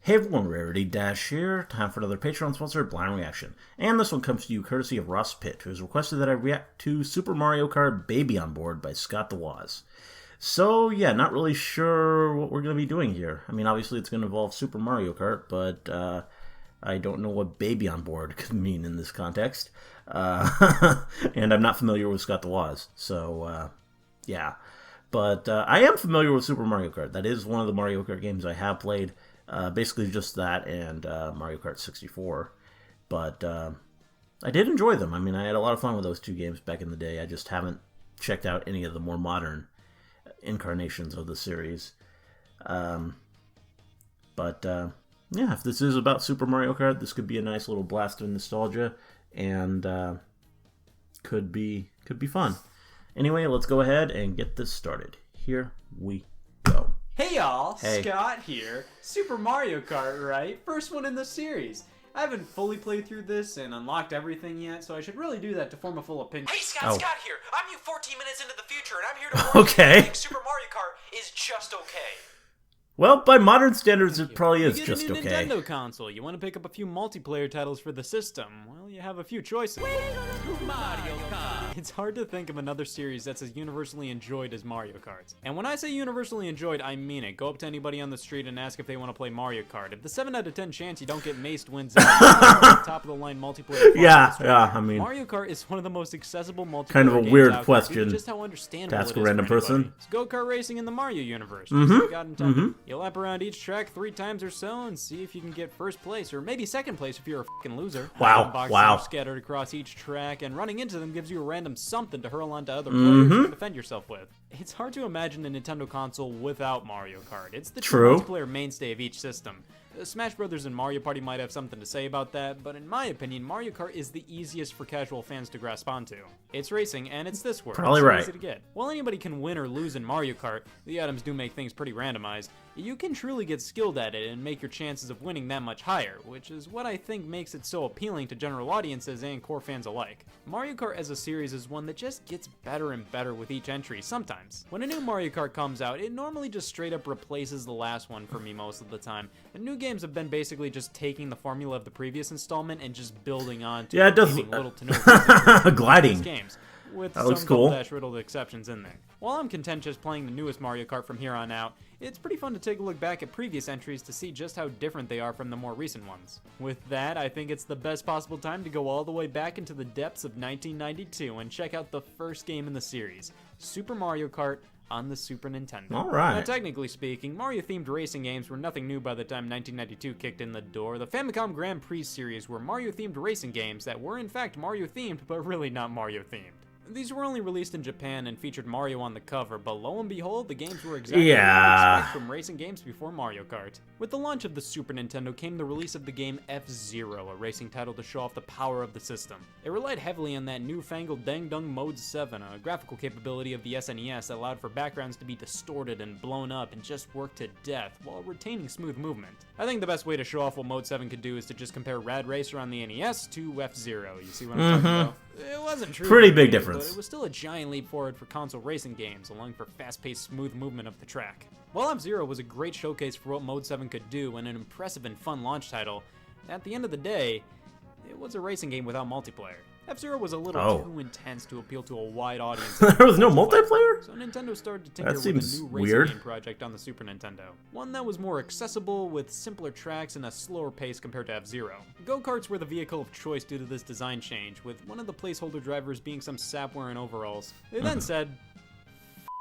Hey everyone, Rarity Dash here. Time for another Patreon sponsored blind reaction. And this one comes to you courtesy of Ross Pitt, who has requested that I react to Super Mario Kart Baby on Board by Scott the Woz. So yeah, not really sure what we're going to be doing here. I mean, obviously it's going to involve Super Mario Kart, but I don't know what Baby on Board could mean in this context. And I'm not familiar with Scott the Woz, so yeah. But I am familiar with Super Mario Kart. That is one of the Mario Kart games I have played. Basically just that and Mario Kart 64. But I did enjoy them. I mean, I had a lot of fun with those two games back in the day. I just haven't checked out any of the more modern incarnations of the series. Yeah, if this is about Super Mario Kart, this could be a nice little blast of nostalgia and could be fun. Anyway, let's go ahead and get this started. Here we go. Hey y'all, Hey. Scott here. Super Mario Kart, right? First one in the series. I haven't fully played through this and unlocked everything yet, so I should really do that to form a full opinion. Hey Scott, Oh. Scott here. I'm you 14 minutes into the future, and I'm here to warn Okay. you that Super Mario Kart is just okay. Well, by modern standards, it probably is You get just a new okay. Nintendo console. You want to pick up a few multiplayer titles for the system. Well, you have a few choices. Mario Kart. It's hard to think of another series that's as universally enjoyed as Mario Kart. And when I say universally enjoyed, I mean it. Go up to anybody on the street and ask if they want to play Mario Kart. If the 7 out of 10 chance you don't get maced wins out, top of the line multiplayer. Yeah, I mean, Mario Kart is one of the most accessible multiplayer kind of a games weird out there question due to just how understandable to ask it a is random for anybody. person. It's go-kart racing in the Mario universe. Just like God intended. You lap around each track 3 times or so and see if you can get first place, or maybe second place if you're a fucking loser. Wow, Boxes wow. are scattered across each track, and running into them gives you a random something to hurl onto other players to defend yourself with. It's hard to imagine a Nintendo console without Mario Kart. It's the true True. multiplayer mainstay of each system. Smash Brothers and Mario Party might have something to say about that, but in my opinion, Mario Kart is the easiest for casual fans to grasp onto. It's racing, and it's this word. Probably It's so right. easy to get. While anybody can win or lose in Mario Kart, the items do make things pretty randomized. You can truly get skilled at it and make your chances of winning that much higher, which is what I think makes it so appealing to general audiences and core fans alike. Mario Kart as a series is one that just gets better and better with each entry sometimes. When a new Mario Kart comes out, it normally just straight up replaces the last one for me most of the time, and new games have been basically just taking the formula of the previous installment and just building on to Yeah, it does- giving little to no reason Gliding. these games, with That looks some cool. Dash riddled exceptions in there. While I'm content just playing the newest Mario Kart from here on out, it's pretty fun to take a look back at previous entries to see just how different they are from the more recent ones. With that, I think it's the best possible time to go all the way back into the depths of 1992 and check out the first game in the series, Super Mario Kart on the Super Nintendo. All right. Now, technically speaking, Mario-themed racing games were nothing new by the time 1992 kicked in the door. The Famicom Grand Prix series were Mario-themed racing games that were in fact Mario-themed, but really not Mario-themed. These were only released in Japan and featured Mario on the cover, but lo and behold, the games were exactly what you'd Yeah. expect from racing games before Mario Kart. With the launch of the Super Nintendo came the release of the game F-Zero, a racing title to show off the power of the system. It relied heavily on that newfangled Dang Dung Mode 7, a graphical capability of the SNES that allowed for backgrounds to be distorted and blown up and just work to death while retaining smooth movement. I think the best way to show off what Mode 7 could do is to just compare Rad Racer on the NES to F-Zero. You see what I'm talking about? It wasn't true. Pretty big but difference. it was still a giant leap forward for console racing games, allowing for fast-paced, smooth movement of the track. While F-Zero was a great showcase for what Mode 7 could do and an impressive and fun launch title, at the end of the day, it was a racing game without multiplayer. F-Zero was a little too intense to appeal to a wide audience. There was no multiplayer? So Nintendo started to tinker That with seems a new weird. racing game project on the Super Nintendo. One that was more accessible, with simpler tracks and a slower pace compared to F-Zero. Go-karts were the vehicle of choice due to this design change, with one of the placeholder drivers being some sap wearing overalls. They then said,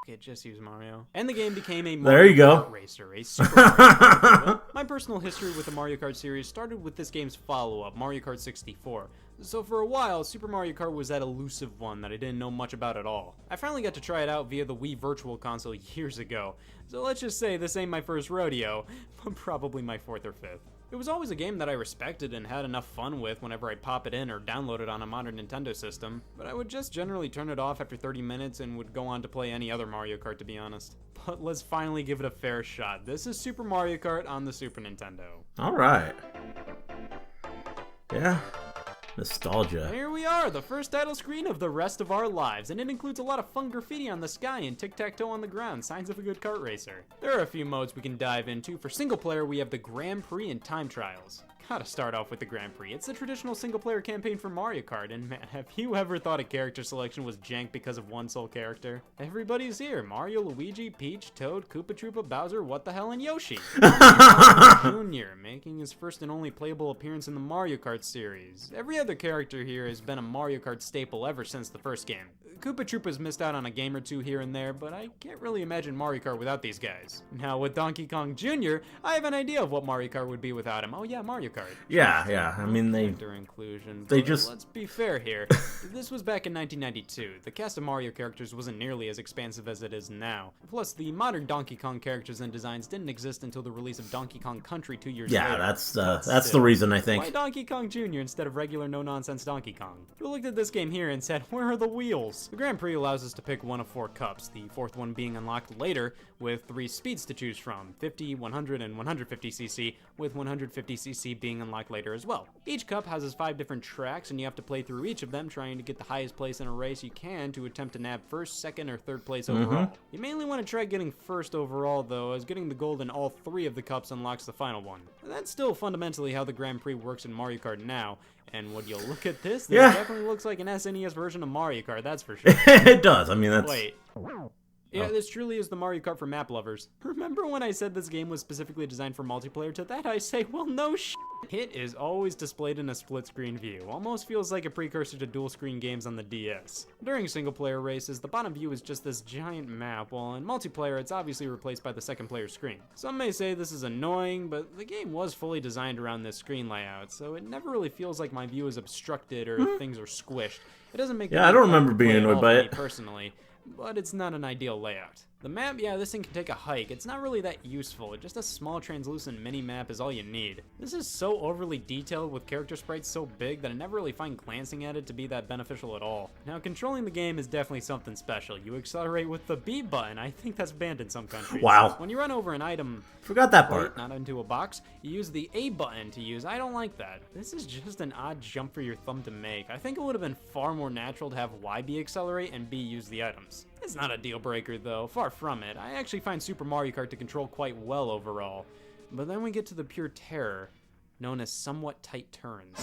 it, just use Mario. And the game became a Mario There you go. Kart racer, a Super Mario Kart, if you will. My personal history with the Mario Kart series started with this game's follow-up, Mario Kart 64. So for a while, Super Mario Kart was that elusive one that I didn't know much about at all. I finally got to try it out via the Wii Virtual Console years ago, so let's just say this ain't my first rodeo, but probably my 4th or 5th. It was always a game that I respected and had enough fun with whenever I'd pop it in or download it on a modern Nintendo system, but I would just generally turn it off after 30 minutes and would go on to play any other Mario Kart, to be honest. But let's finally give it a fair shot. This is Super Mario Kart on the Super Nintendo. All right. Yeah. Nostalgia. Here we are, the first title screen of The Rest of Our Lives, and it includes a lot of fun graffiti on the sky and tic-tac-toe on the ground, signs of a good kart racer. There are a few modes we can dive into. For single player, we have the Grand Prix and Time Trials. Gotta start off with the Grand Prix. It's the traditional single-player campaign for Mario Kart, and man, have you ever thought a character selection was jank because of one sole character? Everybody's here. Mario, Luigi, Peach, Toad, Koopa Troopa, Bowser, what the hell, and Yoshi. Jr., making his first and only playable appearance in the Mario Kart series. Every other character here has been a Mario Kart staple ever since the first game. Koopa Troopa's missed out on a game or two here and there, but I can't really imagine Mario Kart without these guys. Now, with Donkey Kong Jr., I have an idea of what Mario Kart would be without him. Oh yeah, Mario Kart. Yeah. I mean, inclusion. They just... Let's be fair here. This was back in 1992. The cast of Mario characters wasn't nearly as expansive as it is now. Plus, the modern Donkey Kong characters and designs didn't exist until the release of Donkey Kong Country 2 years later. Yeah, that's the reason, I think. Why Donkey Kong Jr. instead of regular no-nonsense Donkey Kong? We looked at this game here and said, where are the wheels? The Grand Prix allows us to pick one of 4 cups, the 4th one being unlocked later, with 3 speeds to choose from, 50, 100, and 150cc, with 150cc being unlocked later as well. Each cup houses 5 different tracks, and you have to play through each of them, trying to get the highest place in a race you can to attempt to nab first, second, or third place overall. You mainly want to try getting first overall, though, as getting the gold in all 3 of the cups unlocks the final one. That's still fundamentally how the Grand Prix works in Mario Kart now, and when you look at this, definitely looks like an SNES version of Mario Kart, that's for sure. It does, I mean, that's... Wait. Yeah, this truly is the Mario Kart for map lovers. Remember when I said this game was specifically designed for multiplayer? To that I say, well, no shit. It is always displayed in a split-screen view. Almost feels like a precursor to dual-screen games on the DS. During single-player races, the bottom view is just this giant map, while in multiplayer, it's obviously replaced by the second-player screen. Some may say this is annoying, but the game was fully designed around this screen layout, so it never really feels like my view is obstructed or things are squished. It doesn't make I don't remember being annoyed by it personally. But it's not an ideal layout. The map, yeah, this thing can take a hike. It's not really that useful. Just a small translucent mini-map is all you need. This is so overly detailed with character sprites so big that I never really find glancing at it to be that beneficial at all. Now, controlling the game is definitely something special. You accelerate with the B button. I think that's banned in some countries. Wow. When you run over an item... Forgot that part. Not into a box, you use the A button to use. I don't like that. This is just an odd jump for your thumb to make. I think it would have been far more natural to have Y be accelerate and B use the items. It's not a deal breaker though, far from it. I actually find Super Mario Kart to control quite well overall. But then we get to the pure terror, known as somewhat tight turns.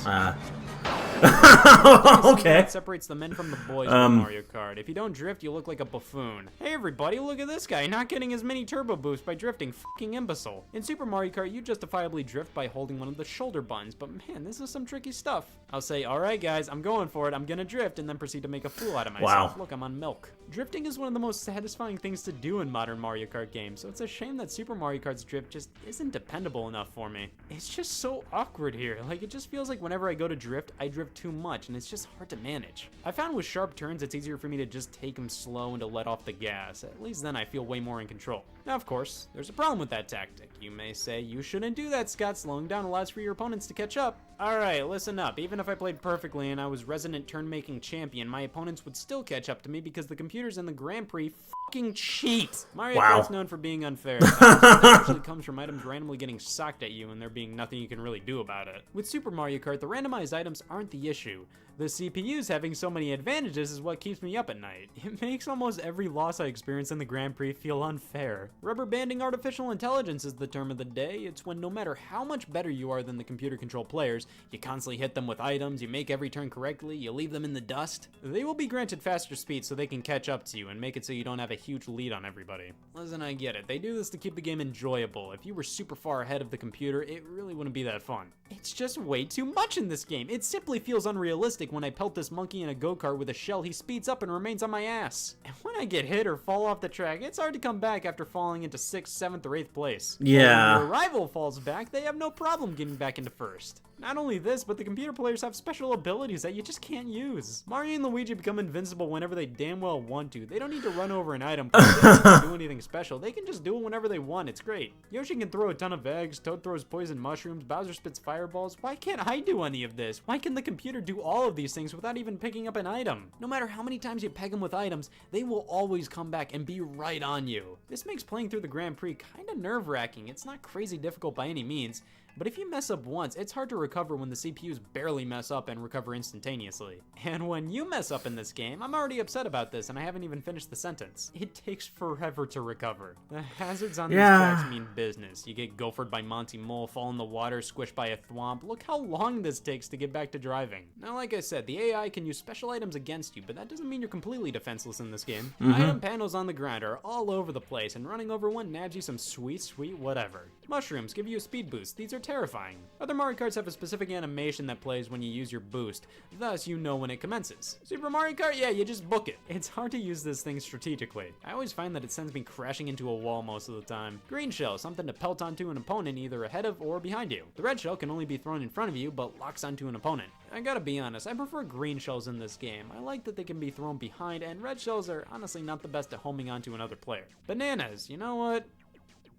Okay. That separates the men from the boys in Mario Kart. If you don't drift, you look like a buffoon. Hey everybody, look at this guy, not getting his mini turbo boost by drifting, fucking imbecile. In Super Mario Kart, you justifiably drift by holding one of the shoulder buttons, but man, this is some tricky stuff. I'll say, alright guys, I'm going for it, I'm gonna drift, and then proceed to make a fool out of myself. Wow. Look, I'm on milk. Drifting is one of the most satisfying things to do in modern Mario Kart games, so it's a shame that Super Mario Kart's drift just isn't dependable enough for me. It's just so awkward here, like it just feels like whenever I go to drift, I drift too much, and it's just hard to manage. I found with sharp turns, it's easier for me to just take them slow and to let off the gas. At least then I feel way more in control. Now, of course, there's a problem with that tactic. You may say, you shouldn't do that, Scott. Slowing down allows for your opponents to catch up. Alright, listen up. Even if I played perfectly and I was resident turn-making champion, my opponents would still catch up to me because the computers in the Grand Prix fucking cheat. Mario Kart's known for being unfair. That actually comes from items randomly getting socked at you and there being nothing you can really do about it. With Super Mario Kart, the randomized items aren't the issue. The CPUs having so many advantages is what keeps me up at night. It makes almost every loss I experience in the Grand Prix feel unfair. Rubber banding artificial intelligence is the term of the day. It's when no matter how much better you are than the computer-controlled players, you constantly hit them with items, you make every turn correctly, you leave them in the dust, they will be granted faster speed so they can catch up to you and make it so you don't have a huge lead on everybody. Listen, I get it. They do this to keep the game enjoyable. If you were super far ahead of the computer, it really wouldn't be that fun. It's just way too much in this game. It simply feels unrealistic when I pelt this monkey in a go-kart with a shell, he speeds up and remains on my ass. And when I get hit or fall off the track, it's hard to come back after falling into 6th, 7th, or 8th place. Yeah. When your rival falls back, they have no problem getting back into 1st. Not only this, but the computer players have special abilities that you just can't use. Mario and Luigi become invincible whenever they damn well want to. They don't need to run over an item to do anything special. They can just do it whenever they want. It's great. Yoshi can throw a ton of eggs, Toad throws poison mushrooms, Bowser spits fireballs. Why can't I do any of this? Why can the computer do all of these things without even picking up an item? No matter how many times you peg them with items, they will always come back and be right on you. This makes playing through the Grand Prix kinda nerve-wracking. It's not crazy difficult by any means, but if you mess up once, it's hard to recover when the CPUs barely mess up and recover instantaneously. And when you mess up in this game, I'm already upset about this and I haven't even finished the sentence. It takes forever to recover. The hazards on these tracks mean business. You get gophered by Monty Mole, fall in the water, squished by a thwomp. Look how long this takes to get back to driving. Now, like I said, the AI can use special items against you, but that doesn't mean you're completely defenseless in this game. Item panels on the ground are all over the place, and running over one nabs you some sweet whatever. Mushrooms give you a speed boost. These are terrifying. Other Mario Karts have a specific animation that plays when you use your boost, thus you know when it commences. Super Mario Kart, yeah, you just book it. It's hard to use this thing strategically. I always find that it sends me crashing into a wall most of the time. Green shell, something to pelt onto an opponent either ahead of or behind you. The red shell can only be thrown in front of you, but locks onto an opponent. I gotta be honest, I prefer green shells in this game. I like that they can be thrown behind, and red shells are honestly not the best at homing onto another player. Bananas, you know what?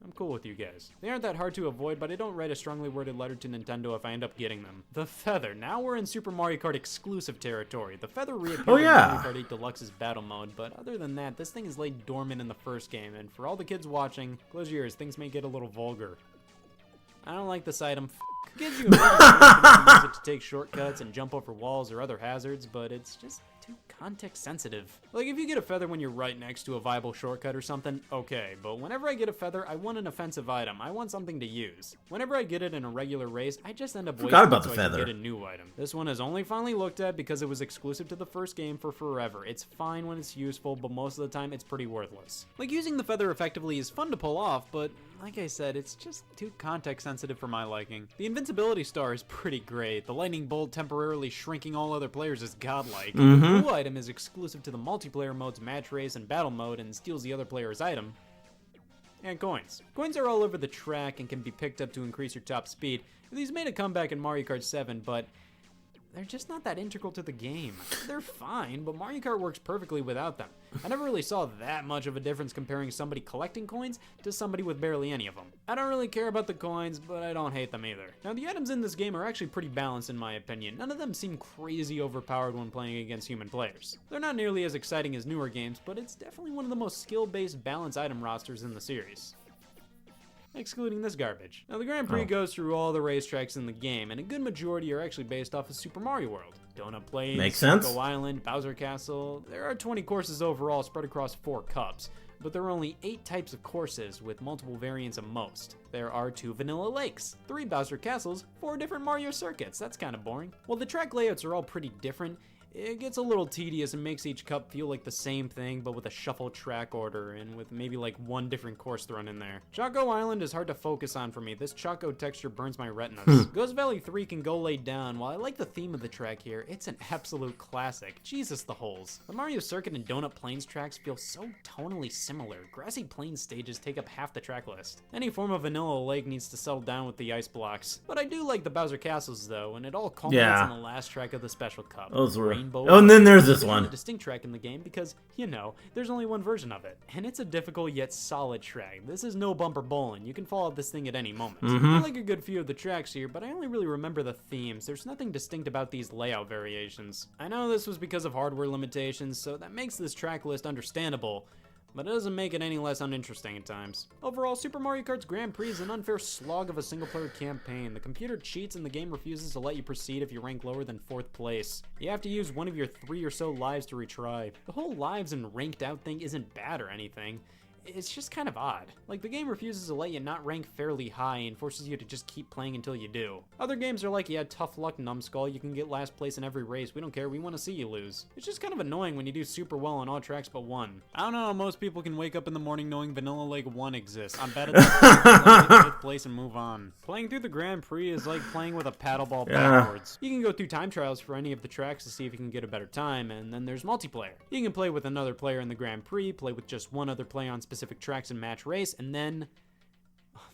I'm cool with you guys. They aren't that hard to avoid, but I don't write a strongly worded letter to Nintendo if I end up getting them. The feather. Now we're in Super Mario Kart exclusive territory. The feather reappeared in Mario Kart 8 Deluxe's battle mode, but other than that, this thing is laid dormant in the first game, and for all the kids watching, close your ears, things may get a little vulgar. I don't like this item. Gives you a can use it to take shortcuts and jump over walls or other hazards, but it's just too context sensitive. Like if you get a feather when you're right next to a viable shortcut or something, okay, but whenever I get a feather, I want an offensive item. I want something to use. Whenever I get it in a regular race, I just end up wasting it so I can get a new item. This one is only finally looked at because it was exclusive to the first game for forever. It's fine when it's useful, but most of the time it's pretty worthless. Like using the feather effectively is fun to pull off, but like I said, it's just too context sensitive for my liking. The invincibility star is pretty great. The lightning bolt temporarily shrinking all other players is godlike. The blue item is exclusive to the multiplayer modes match race and battle mode and steals the other player's item. And coins. Coins are all over the track and can be picked up to increase your top speed. These made a comeback in Mario Kart 7, but they're just not that integral to the game. They're fine, but Mario Kart works perfectly without them. I never really saw that much of a difference comparing somebody collecting coins to somebody with barely any of them. I don't really care about the coins, but I don't hate them either. Now, the items in this game are actually pretty balanced in my opinion. None of them seem crazy overpowered when playing against human players. They're not nearly as exciting as newer games, but it's definitely one of the most skill-based balanced item rosters in the series. Excluding this garbage. Now, the Grand Prix goes through all the racetracks in the game, and a good majority are actually based off of Super Mario World. Donut Plains, Choco Island, Bowser Castle. There are 20 courses overall spread across 4 cups, but there are only 8 types of courses with multiple variants of most. There are 2 vanilla lakes, 3 Bowser Castles, 4 different Mario circuits. That's kind of boring. While the track layouts are all pretty different, it gets a little tedious and makes each cup feel like the same thing, but with a shuffled track order and with maybe like 1 different course thrown in there. Choco Island is hard to focus on for me. This Choco texture burns my retinas. Ghost Valley 3 can go lay down. While I like the theme of the track here, it's an absolute classic. Jesus, the holes. The Mario Circuit and Donut Plains tracks feel so tonally similar. Grassy Plains stages take up half the track list. Any form of vanilla lake needs to settle down with the ice blocks. But I do like the Bowser Castles though, and it all culminates in the last track of the special cup. Those were and then there's this one. A distinct track in the game because, you know, there's only one version of it. And it's a difficult yet solid track. This is no bumper bowling. You can fall off this thing at any moment. I like a good few of the tracks here, but I only really remember the themes. There's nothing distinct about these layout variations. I know this was because of hardware limitations, so that makes this track list understandable, but it doesn't make it any less uninteresting at times. Overall, Super Mario Kart's Grand Prix is an unfair slog of a single-player campaign. The computer cheats and the game refuses to let you proceed if you rank lower than 4th place. You have to use one of your 3 or so lives to retry. The whole lives and ranked out thing isn't bad or anything. It's just kind of odd. Like, the game refuses to let you not rank fairly high and forces you to just keep playing until you do. Other games are like, yeah, tough luck, numbskull, you can get last place in every race, we don't care, we want to see you lose. It's just kind of annoying when you do super well on all tracks but 1. I don't know how most people can wake up in the morning knowing Vanilla Lake 1 exists. I'm bad at that. Get 5th place and move on. Playing through the Grand Prix is like playing with a paddleball backwards. You can go through time trials for any of the tracks to see if you can get a better time, and then there's multiplayer. You can play with another player in the Grand Prix, play with just one other player on specific tracks and match race, and then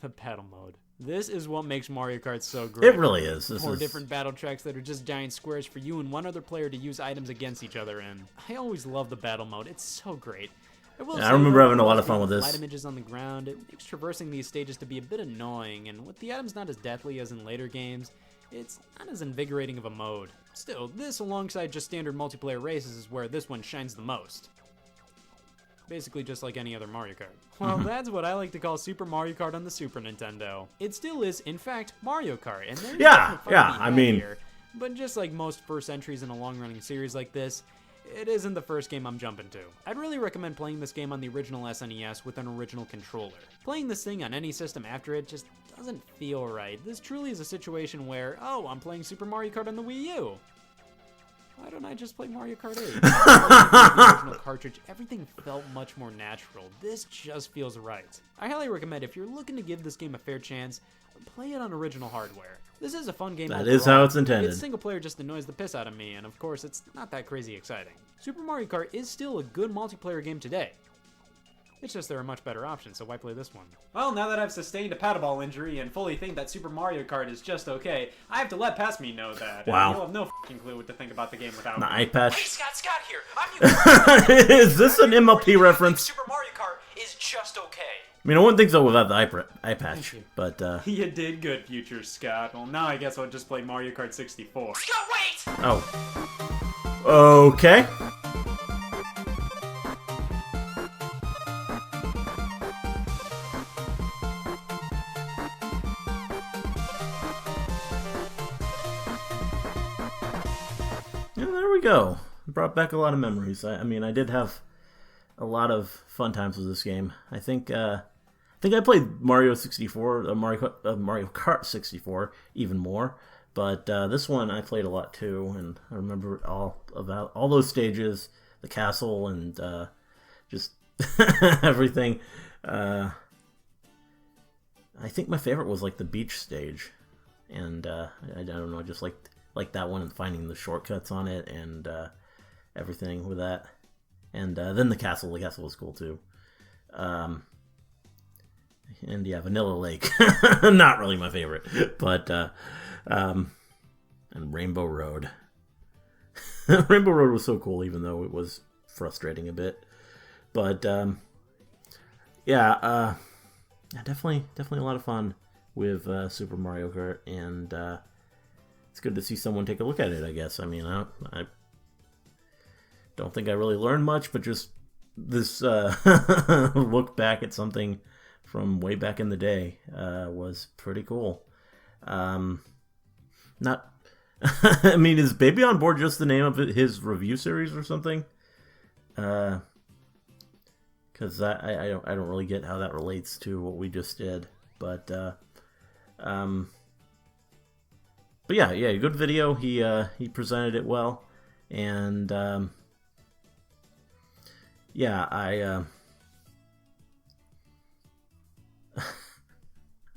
the battle mode. This is what makes Mario Kart so great. It really is. Different battle tracks that are just giant squares for you and one other player to use items against each other in. I always love the battle mode. It's so great. I remember having a lot of fun with this. Light images on the ground. It makes traversing these stages to be a bit annoying, and with the items not as deathly as in later games, it's not as invigorating of a mode. Still, this alongside just standard multiplayer races is where this one shines the most. basically just like any other Mario Kart. Well, that's what I like to call Super Mario Kart on the Super Nintendo. It still is, in fact, Mario Kart, and there's Yeah, definitely fun to yeah, be I had mean- here. But just like most first entries in a long-running series like this, it isn't the first game I'm jumping to. I'd really recommend playing this game on the original SNES with an original controller. Playing this thing on any system after it just doesn't feel right. This truly is a situation where, oh, I'm playing Super Mario Kart on the Wii U. Why don't I just play Mario Kart 8? The original cartridge, everything felt much more natural. This just feels right. I highly recommend if you're looking to give this game a fair chance, play it on original hardware. This is a fun game That overall. is how it's intended. Its single player just annoys the piss out of me, and of course, it's not that crazy exciting. Super Mario Kart is still a good multiplayer game today. It's just there are much better options, so why play this one? Well, now that I've sustained a paddleball injury and fully think that Super Mario Kart is just okay, I have to let past me know that. Wow. You'll have no f***ing clue what to think about the game without The me. eye patch. Hey, Scott here. I'm you. Is this an MLP reference? Super Mario Kart is just okay. I mean, I wouldn't think so without the eye patch, you. but You did good, future Scott. Well, now I guess I'll just play Mario Kart 64. Scott, wait! oh, okay. Yeah, there we go. Brought back a lot of memories. I mean, I did have a lot of fun times with this game. I think I played Mario 64, Mario Kart 64 even more, but this one I played a lot too, and I remember all about all those stages, the castle, and just everything. I think my favorite was like the beach stage, and I don't know, just like that one and finding the shortcuts on it and everything with that. And then the castle was cool too. And yeah, Vanilla Lake, not really my favorite, but and Rainbow Road. Rainbow Road was so cool, even though it was frustrating a bit. But yeah, definitely a lot of fun with Super Mario Kart, and it's good to see someone take a look at it, I guess. I mean, I don't think I really learned much, but just this look back at something from way back in the day was pretty cool. Not, I mean, is Baby on Board just the name of his review series or something? Because I don't really get how that relates to what we just did, but yeah, good video. He presented it well, and yeah, I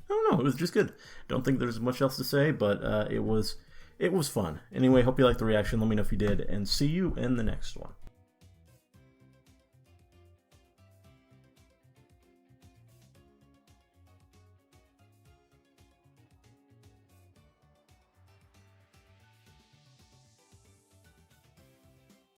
don't know. It was just good. Don't think there's much else to say, but it was fun. Anyway, hope you liked the reaction. Let me know if you did, and see you in the next one.